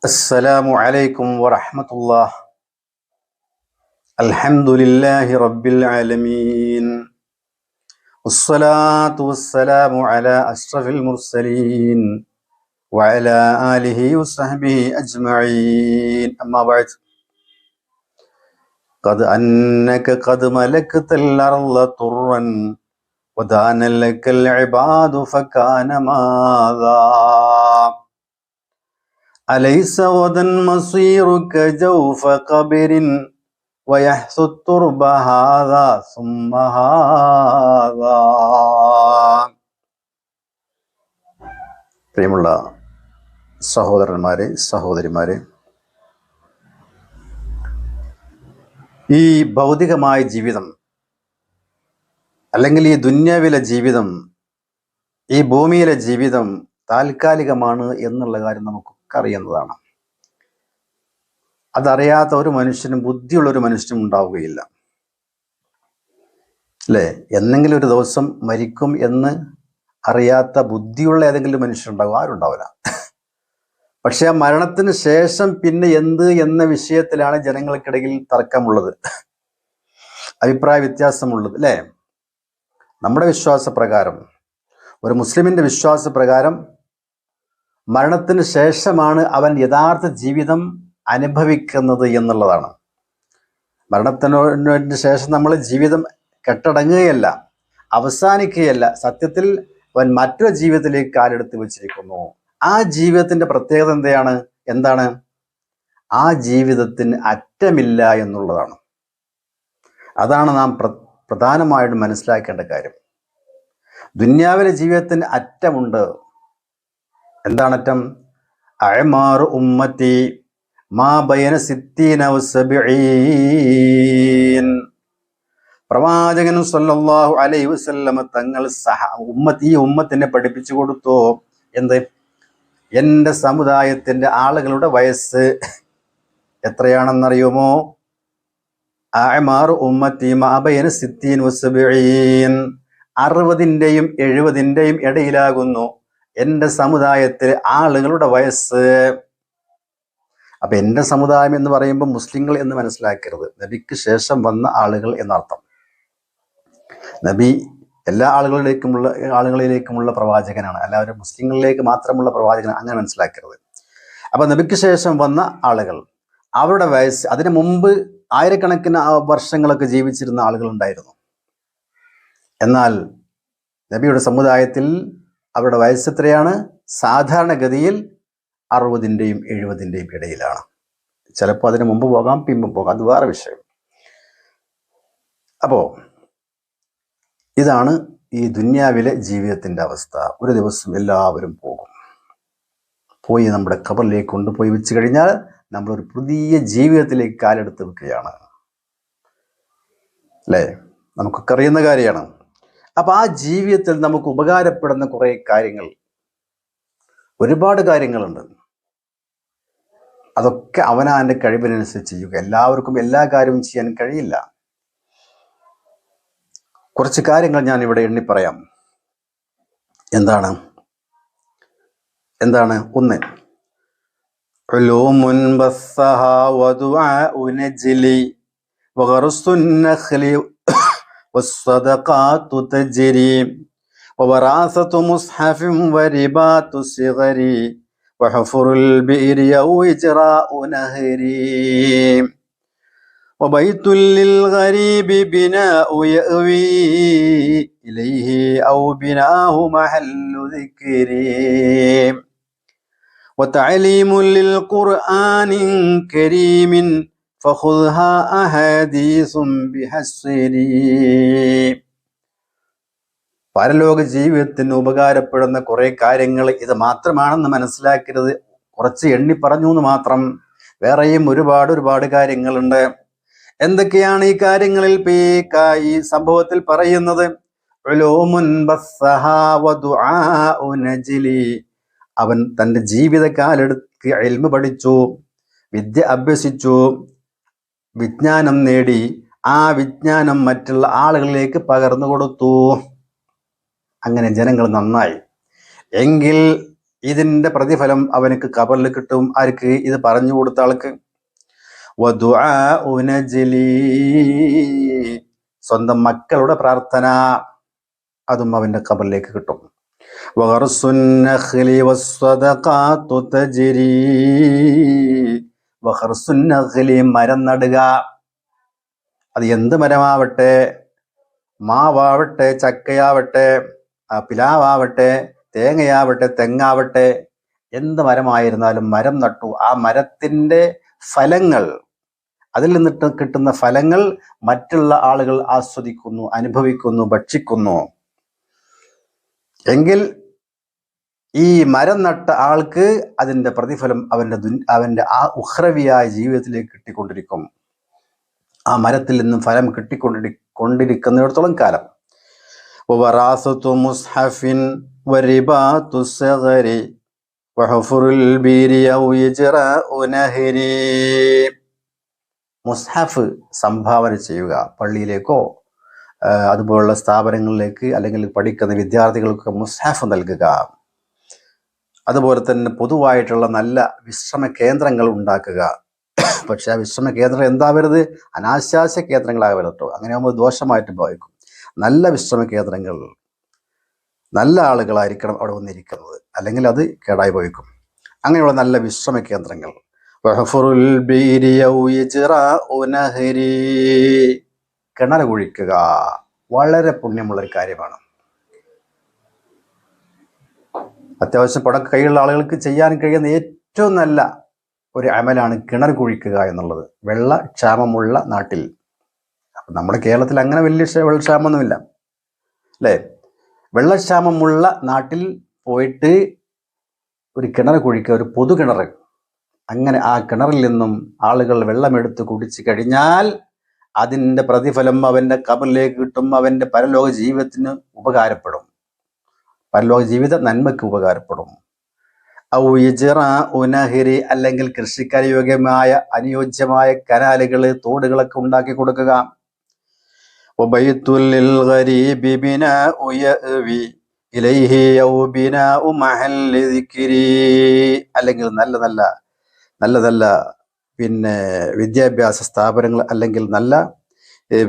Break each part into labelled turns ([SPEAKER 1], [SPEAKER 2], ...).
[SPEAKER 1] السلام عليكم ورحمة الله. الحمد لله رب العالمين، والصلاة والسلام على أشرف المرسلين وعلى آله وصحبه أجمعين. أما بعد، قد أنك قد ملكت الأرض طرا ودان لك العباد فكان ماذا أليس غدا مصيرك جوف قبر ويحث الترب هذا ثم هذا. പ്രിയമുള്ള സഹോദരന്മാരെ, സഹോദരിമാരെ, ഈ ഭൗതികമായ ജീവിതം അല്ലെങ്കിൽ ഈ ദുന്യാവിലെ ജീവിതം, ഈ ഭൂമിയിലെ ജീവിതം താൽക്കാലികമാണ് എന്നുള്ള കാര്യം നമുക്കൊക്കെ അറിയുന്നതാണ്. അതറിയാത്ത ഒരു മനുഷ്യനും, ബുദ്ധിയുള്ള ഒരു മനുഷ്യനും ഉണ്ടാവുകയില്ല, അല്ലേ? എന്നെങ്കിലും ഒരു ദിവസം മരിക്കും എന്ന് അറിയാത്ത ബുദ്ധിയുള്ള ഏതെങ്കിലും മനുഷ്യരുണ്ടാവും? ആരുണ്ടാവില്ല. പക്ഷെ ആ മരണത്തിന് ശേഷം പിന്നെ എന്ത് എന്ന വിഷയത്തിലാണ് ജനങ്ങൾക്കിടയിൽ തർക്കമുള്ളത്, അഭിപ്രായ വ്യത്യാസമുള്ളത്, അല്ലേ? നമ്മുടെ വിശ്വാസപ്രകാരം, ഒരു മുസ്ലിമിന്റെ വിശ്വാസപ്രകാരം മരണത്തിന് ശേഷമാണ് അവൻ യഥാർത്ഥ ജീവിതം അനുഭവിക്കുന്നത് എന്നുള്ളതാണ്. മരണത്തിന് ശേഷം നമ്മൾ ജീവിതം കെട്ടടങ്ങുകയല്ല, അവസാനിക്കുകയല്ല. സത്യത്തിൽ അവൻ മറ്റൊരു ജീവിതത്തിലേക്ക് കാലെടുത്ത് വെച്ചിരിക്കുന്നു. ആ ജീവിതത്തിന്റെ പ്രത്യേകത എന്താണ്? ആ ജീവിതത്തിന് അറ്റമില്ല എന്നുള്ളതാണ്. അതാണ് നാം പ്രധാനമായിട്ടും മനസ്സിലാക്കേണ്ട കാര്യം. ദുന്യാവിലെ ജീവിതത്തിന് അറ്റമുണ്ട്. എന്താണ് അറ്റം? അഅ്മാറു ഉമ്മത്തി മാ ബൈന സിത്തീന വസബഈൻ. പ്രവാചകൻ സല്ലല്ലാഹു അലൈഹി വസല്ലമ തങ്ങൾ ഈ ഉമ്മത്തിനെ പഠിപ്പിച്ചു കൊടുത്തു. എന്ത്? എൻ്റെ സമുദായത്തിന്റെ ആളുകളുടെ വയസ്സ് എത്രയാണെന്നറിയുമോ? അഅ്മാറു ഉമ്മത്തി മാ ബൈന സിത്തീൻ വസബഈൻ. 60ന്റെയും 70ന്റെയും ഇടയിലാകുന്നു എൻ്റെ സമുദായത്തിലെ ആളുകളുടെ വയസ്സ്. അപ്പൊ എൻ്റെ സമുദായം എന്ന് പറയുമ്പോൾ മുസ്ലിങ്ങൾ എന്ന് മനസ്സിലാക്കരുത്, നബിക്ക് ശേഷം വന്ന ആളുകൾ എന്നർത്ഥം. നബി എല്ലാ ആളുകളിലേക്കുമുള്ള പ്രവാചകനാണ്, എല്ലാവരും മുസ്ലിങ്ങളിലേക്ക് മാത്രമുള്ള പ്രവാചകൻ, അങ്ങനെ മനസ്സിലാക്കരുത്. അപ്പൊ നബിക്ക് ശേഷം വന്ന ആളുകൾ, അവരുടെ വയസ്സ്, അതിനു മുമ്പ് ആയിരക്കണക്കിന് വർഷങ്ങളൊക്കെ ജീവിച്ചിരുന്ന ആളുകൾ ഉണ്ടായിരുന്നു. എന്നാൽ നബിയുടെ സമുദായത്തിൽ അവരുടെ വയസ്സ് എത്രയാണ്? സാധാരണഗതിയിൽ 60ന്റെയും 70ന്റെയും ഇടയിലാണ്. ചിലപ്പോൾ അതിന് മുമ്പ് പോകാം, പിമ്പ് പോകാം, അത് വേറെ വിഷയം. അപ്പോ ഇതാണ് ഈ ദുന്യാവിലെ ജീവിതത്തിന്റെ അവസ്ഥ. ഒരു ദിവസം എല്ലാവരും പോകും. പോയി നമ്മുടെ ഖബറിലേക്ക് കൊണ്ടുപോയി വെച്ച് കഴിഞ്ഞാൽ നമ്മളൊരു പുതിയ ജീവിതത്തിലേക്ക് കാലെടുത്ത് വെക്കുകയാണ്, അല്ലേ? നമുക്കൊക്കെ അറിയുന്ന കാര്യമാണ്. അപ്പൊ ആ ജീവിതത്തിൽ നമുക്ക് ഉപകാരപ്പെടുന്ന കുറെ കാര്യങ്ങൾ, ഒരുപാട് കാര്യങ്ങളുണ്ട്. അതൊക്കെ അവനവന്റെ കഴിവിനനുസരിച്ച് ചെയ്യുക. എല്ലാവർക്കും എല്ലാ കാര്യവും ചെയ്യാൻ കഴിയില്ല. കുറച്ച് കാര്യങ്ങൾ ഞാൻ ഇവിടെ എണ്ണി പറയാം. എന്താണ്? ഒന്ന്, ഉലൂമുൻ ബസ്സഹാ വദുആഉ നജ്ലി വഗർസുൻ നഖ്ലി والصدقات تجري ووراثة مصحف ورباط الصغر وحفر البئر أو إجراء نهر وبيت للغريب بناء يأوي إليه أو بناه محل ذكر وتعليم للقرآن كريم فخذها أحاديث بحسري. പരലോക ജീവിതത്തിന് ഉപകാരപ്പെടുന്ന കുറെ കാര്യങ്ങൾ ഇത് മാത്രമാണെന്ന് മനസ്സിലാക്കരുത്. കുറച്ച് എണ്ണി പറഞ്ഞു എന്ന് മാത്രം. വേറെയും ഒരുപാട് കാര്യങ്ങളുണ്ട്. എന്തൊക്കെയാണ് ഈ കാര്യങ്ങളിൽ ഈ സംഭവത്തിൽ പറയുന്നത്? ഉലൂമുൻ ബസ്സഹാ വദുആഉ നജ്ലി. അവൻ തന്റെ ജീവിതകാലെടുത്ത് ഇൽമ പഠിച്ചു, വിദ്യ അഭ്യസിച്ചു, വിജ്ഞാനം നേടി, ആ വിജ്ഞാനം മറ്റുള്ള ആളുകളിലേക്ക് പകർന്നു കൊടുത്തു. അങ്ങനെ ജനങ്ങൾ നന്നായി. എങ്കിൽ ഇതിന്റെ പ്രതിഫലം അവനക്ക് ഖബറിൽ കിട്ടും. ആർക്ക്? ഇത് പറഞ്ഞു കൊടുത്ത ആൾക്ക്. വദുആഉ നജ്ലി, സ്വന്തം മക്കളുടെ പ്രാർത്ഥന, അതും അവന്റെ ഖബറിലേക്ക് കിട്ടും. വഗർസുൻ നഖ്ലി വസ്സദഖാതു തജ്രി, വഗർസുൻ നഖ്ലി, മരം നടുക. അത് എന്ത് മരമാവട്ടെ, മാവാവട്ടെ, ചക്കയാവട്ടെ, പിലാവാവട്ടെ, തേങ്ങയാവട്ടെ, തെങ്ങാവട്ടെ, എന്ത് മരമായിരുന്നാലും മരം നട്ടു. ആ മരത്തിന്റെ ഫലങ്ങൾ, അതിൽ നിന്നിട്ട് കിട്ടുന്ന ഫലങ്ങൾ മറ്റുള്ള ആളുകൾ ആസ്വദിക്കുന്നു, അനുഭവിക്കുന്നു, ഭക്ഷിക്കുന്നു എങ്കിൽ ഈ മരം നട്ട ആൾക്ക് അതിന്റെ പ്രതിഫലം അവന്റെ ആ ഉഖ്റവിയായ ജീവിതത്തിലേക്ക് കിട്ടിക്കൊണ്ടിരിക്കും. ആ മരത്തിൽ നിന്നും ഫലം കിട്ടിക്കൊണ്ടിരിക്കുന്നിടത്തോളം കാലം. വറാസത്തു മുസ്ഹഫിൻ വരിബാതു സഗരി വഹഫറുൽ ബീരി ഔ ഇജ്റാഉ നഹരി, മുസ്ഹഫ് സംഭാവന ചെയ്യുക, പള്ളിയിലേക്കോ അതുപോലുള്ള സ്ഥാപനങ്ങളിലേക്ക് അല്ലെങ്കിൽ പഠിക്കുന്ന വിദ്യാർത്ഥികൾക്ക് മുസ്ഹഫ് നൽകുക. അതുപോലെ തന്നെ പൊതുവായിട്ടുള്ള നല്ല വിശ്രമ കേന്ദ്രങ്ങൾ ഉണ്ടാക്കുക. പക്ഷെ ആ വിശ്രമ കേന്ദ്രം എന്താവരുത്? അനാശാസ്യ കേന്ദ്രങ്ങളാകരുത് കേട്ടോ. അങ്ങനെ ആകുമ്പോൾ ദോഷമായിട്ട് ഭാവിക്കും. നല്ല വിശ്രമ കേന്ദ്രങ്ങൾ, നല്ല ആളുകളായിരിക്കണം അവിടെ വന്നിരിക്കുന്നത്, അല്ലെങ്കിൽ അത് കേടായി ഭവിക്കും. അങ്ങനെയുള്ള നല്ല വിശ്രമ കേന്ദ്രങ്ങൾ. കിണർ കുഴിക്കുക വളരെ പുണ്യമുള്ളൊരു കാര്യമാണ്. അത്യാവശ്യം പടക്ക കൈയുള്ള ആളുകൾക്ക് ചെയ്യാൻ കഴിയുന്ന ഏറ്റവും നല്ല ഒരു അമലാണ് കിണർ കുഴിക്കുക എന്നുള്ളത്. വെള്ളക്ഷാമമുള്ള നാട്ടിൽ, അപ്പം നമ്മുടെ കേരളത്തിൽ അങ്ങനെ വലിയ വെള്ളക്ഷാമമൊന്നുമില്ല അല്ലേ? വെള്ളക്ഷാമമുള്ള നാട്ടിൽ പോയിട്ട് ഒരു കിണർ കുഴിക്കുക, ഒരു പൊതു കിണർ. അങ്ങനെ ആ കിണറിൽ നിന്നും ആളുകൾ വെള്ളമെടുത്ത് കുടിച്ചു കഴിഞ്ഞാൽ അതിൻ്റെ പ്രതിഫലം അവൻ്റെ ഖബറിലേക്ക് കിട്ടും. അവൻ്റെ പരലോക ജീവിതത്തിന് ഉപകാരപ്പെടും, പരലോക ജീവിത നന്മയ്ക്ക് ഉപകാരപ്പെടും. ഔ ഇജ്റാഉ നഹരി, അല്ലെങ്കിൽ കൃഷിക്കനുയോഗ്യമായ അനുയോജ്യമായ കനാലുകൾ, തോടുകളൊക്കെ ഉണ്ടാക്കി കൊടുക്കുക. വബൈത്തുൽ ലിൽ ഗരീബി ബിനാഉ യഅവി ഇലൈഹി ഔ ബിനാഉ മഹല്ലി ദിക്രി, അല്ലെങ്കിൽ നല്ല നല്ല പിന്നെ വിദ്യാഭ്യാസ സ്ഥാപനങ്ങൾ, അല്ലെങ്കിൽ നല്ല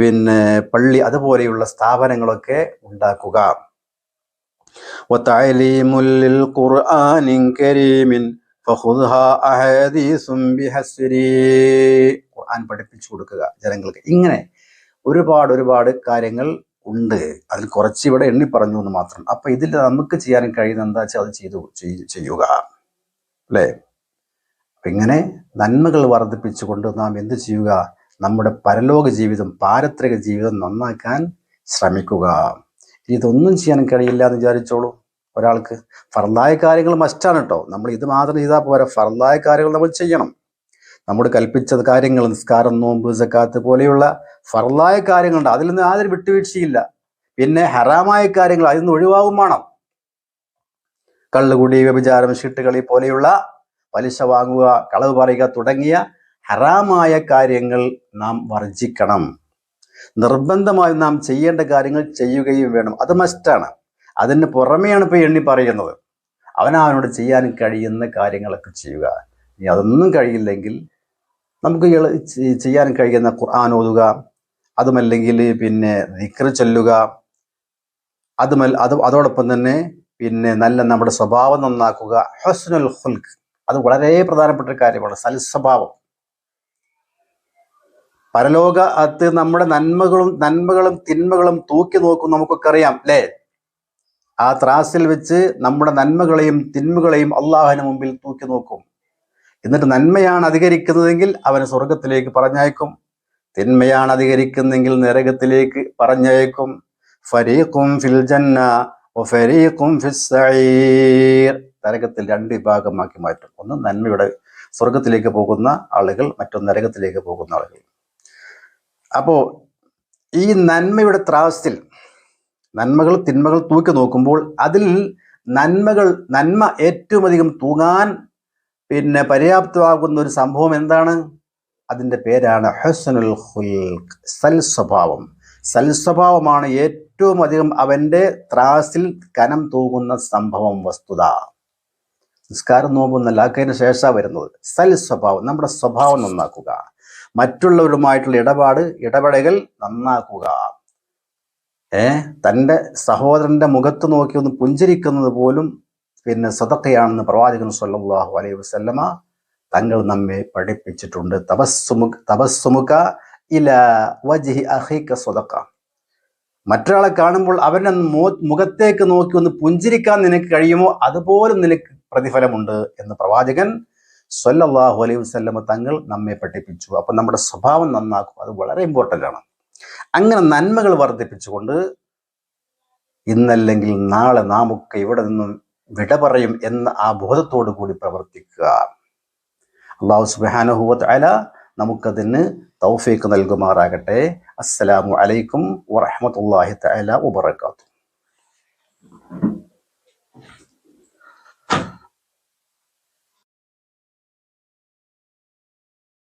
[SPEAKER 1] പിന്നെ പള്ളി, അതുപോലെയുള്ള സ്ഥാപനങ്ങളൊക്കെ ഉണ്ടാക്കുക. വതഅലീമുൽ ലിൽ ഖുർആനിൻ കരീമിൻ ഫഖുദ്ഹാ അഹദീസും ബിഹസ്രി, ഖുർആൻ പഠിപ്പിച്ചു കൊടുക്കുക ജനങ്ങൾക്ക്. ഇങ്ങനെ ഒരുപാട് കാര്യങ്ങൾ ഉണ്ട്. അതിൽ കുറച്ച് ഇവിടെ എണ്ണി പറഞ്ഞു എന്ന് മാത്രം. അപ്പൊ ഇതിൽ നമുക്ക് ചെയ്യാൻ കഴിയുന്ന എന്താ വെച്ചാൽ അത് ചെയ്യുക അല്ലേ? അപ്പൊ ഇങ്ങനെ നന്മകൾ വർദ്ധിപ്പിച്ചുകൊണ്ട് നാം എന്ത് ചെയ്യുക? നമ്മുടെ പരലോക ജീവിതം, പാരത്രിക ജീവിതം നന്നാക്കാൻ ശ്രമിക്കുക. ഇതൊന്നും ചെയ്യാൻ കഴിയില്ല എന്ന് വിചാരിച്ചോളൂ. ഒരാൾക്ക് ഫർളായ കാര്യങ്ങൾ മസ്റ്റാണ് കേട്ടോ. നമ്മൾ ഇത് മാത്രം ചെയ്താൽ പോരാ, ഫർളായ കാര്യങ്ങൾ നമ്മൾ ചെയ്യണം. നമ്മോട് കൽപ്പിച്ച കാര്യങ്ങൾ, നിസ്കാരം, നോമ്പ്, സക്കാത്ത് പോലെയുള്ള ഫർളായ കാര്യങ്ങളുണ്ട്, അതിൽ നിന്ന് യാതൊരു വിട്ടുവീഴ്ചയില്ല. പിന്നെ ഹറാമായ കാര്യങ്ങൾ അതിൽ നിന്ന് ഒഴിവാകും വേണം. കള്ളുകുടി, വ്യഭിചാരം, ചീട്ടുകളി പോലെയുള്ള, പലിശ വാങ്ങുക, കളവ് പറയുക തുടങ്ങിയ ഹറാമായ കാര്യങ്ങൾ നാം വർജിക്കണം. നിർബന്ധമായും നാം ചെയ്യേണ്ട കാര്യങ്ങൾ ചെയ്യുകയും വേണം. അത് മസ്റ്റാണ്. അതിന് പുറമെയാണ് ഇപ്പോൾ എണ്ണി പറയുന്നത്. അവനവനോട് ചെയ്യാൻ കഴിയുന്ന കാര്യങ്ങളൊക്കെ ചെയ്യുക. ഇനി അതൊന്നും കഴിയില്ലെങ്കിൽ നമുക്ക് ചെയ്യാൻ കഴിയുന്ന ഖുർആൻ ഓതുക, അതുമല്ലെങ്കിൽ പിന്നെ ദിക്ർ ചൊല്ലുക, അതോടൊപ്പം തന്നെ പിന്നെ നമ്മുടെ സ്വഭാവം നന്നാക്കുക. ഹുസ്നുൽ ഖുൽഖ്, അത് വളരെ പ്രധാനപ്പെട്ട ഒരു കാര്യമാണ്. സൽസ്വഭാവം. പരലോകത്ത് നമ്മുടെ നന്മകളും തിന്മകളും തൂക്കി നോക്കും. നമുക്കൊക്കെ അറിയാം അല്ലേ? ആ ത്രാസിൽ വെച്ച് നമ്മുടെ നന്മകളെയും തിന്മകളെയും അള്ളാഹുവിന് മുമ്പിൽ തൂക്കി നോക്കും. എന്നിട്ട് നന്മയാണ് അധികരിക്കുന്നതെങ്കിൽ അവന് സ്വർഗത്തിലേക്ക് പറഞ്ഞയക്കും, തിന്മയാണ് അധികരിക്കുന്നെങ്കിൽ നരകത്തിലേക്ക് പറഞ്ഞയക്കും. ഫരീഖും ഫിൽ ജന്ന വഫരീഖും ഫിസ് സഈർ, നരകത്തിൽ രണ്ട് വിഭാഗമാക്കി മാറ്റും. ഒന്ന് നന്മയുടെ സ്വർഗത്തിലേക്ക് പോകുന്ന ആളുകൾ, മറ്റൊന്ന് നരകത്തിലേക്ക് പോകുന്ന ആളുകൾ. അപ്പോ ഈ നന്മയുടെ ത്രാസിൽ നന്മകൾ തിന്മകൾ തൂക്കി നോക്കുമ്പോൾ അതിൽ നന്മ ഏറ്റവും അധികം തൂങ്ങാൻ പിന്നെ പര്യാപ്തമാകുന്ന ഒരു സംഭവം എന്താണ്? അതിൻ്റെ പേരാണ് ഹുസ്നുൽ ഖുൽഖ്, സൽസ്വഭാവം. സൽസ്വഭാവമാണ് ഏറ്റവും അധികം അവൻ്റെ ത്രാസിൽ കനം തൂകുന്ന സംഭവം, വസ്തുത. നിസ്കാരം നോമ്പൊന്നല്ല, ആക്കിയതിന് ശേഷമാണ് വരുന്നത്. സൽ സ്വഭാവം, നമ്മുടെ സ്വഭാവം നന്നാക്കുക, മറ്റുള്ളവരുമായിട്ടുള്ള ഇടപെടലുകൾ നന്നാക്കുക. തൻ്റെ സഹോദരന്റെ മുഖത്ത് നോക്കി ഒന്ന് പുഞ്ചിരിക്കുന്നത് പോലും പിന്നെ സദഖയാണെന്ന് പ്രവാചകൻ സ്വല്ലല്ലാഹു അലൈഹി വസല്ലമ തങ്ങൾ നമ്മെ പഠിപ്പിച്ചിട്ടുണ്ട്. തബസ്സുമുക ഇലാ വജ്ഹി അഖീക സദഖ. മറ്റൊരാളെ കാണുമ്പോൾ അവരുടെ മുഖത്തേക്ക് നോക്കി ഒന്ന് പുഞ്ചിരിക്കാൻ നിനക്ക് കഴിയുമോ അതുപോലും നിനക്ക് പ്രതിഫലമുണ്ട് എന്ന് പ്രവാചകൻ സ്വല്ലല്ലാഹു അലൈഹി വസല്ലമ തങ്ങൾ നമ്മെ പഠിപ്പിച്ചു. അപ്പം നമ്മുടെ സ്വഭാവം നന്നാക്കും, അത് വളരെ ഇമ്പോർട്ടൻ്റ് ആണ്. അങ്ങനെ നന്മകൾ വർദ്ധിപ്പിച്ചുകൊണ്ട് ഇന്നല്ലെങ്കിൽ നാളെ നാം ഒക്കെ ഇവിടെ നിന്നും വിട പറയും എന്ന ആ ബോധത്തോടു കൂടി പ്രവർത്തിക്കുക. അല്ലാഹു സുബ്ഹാനഹു വ തആല നമുക്കതിന് തൗഫീഖ് നൽകുമാറാകട്ടെ. അസ്സലാമു അലൈക്കും വറഹ്മത്തുള്ളാഹി തആല വബറകാതുഹു.